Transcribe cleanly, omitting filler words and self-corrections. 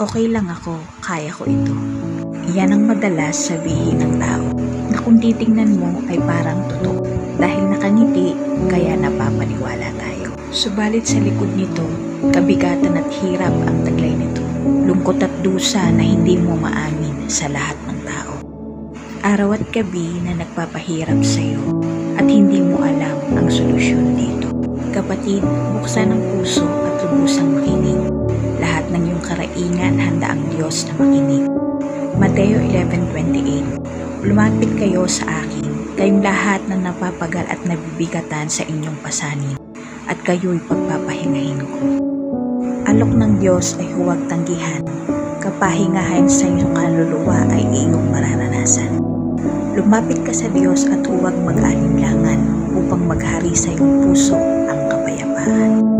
Okay lang ako, kaya ko ito. Iyan ang madalas sabihin ng tao na kung titingnan mo ay parang totoo. Dahil nakangiti, kaya napapaniwala tayo. Subalit sa likod nito, kabigatan at hirap ang taglay nito. Lungkot at dusa na hindi mo maamin sa lahat ng tao. Araw at gabi na nagpapahirap sa iyo at hindi mo alam ang solusyon dito. Kapatid, buksan ang puso at lubusang makinig. Lahat ng iyong karaingan handa ang Diyos na makinig. Mateo 11:28. Lumapit kayo sa akin, kayong lahat na napapagal at nabibigatan sa inyong pasanin, at kayo'y pagpapahingahin ko. Alok ng Diyos ay huwag tanggihan, kapahingahan sa iyong kaluluwa ay iyong mararanasan. Lumapit ka sa Diyos at huwag mag-alinlangan upang maghari sa iyong puso ang kapayapaan.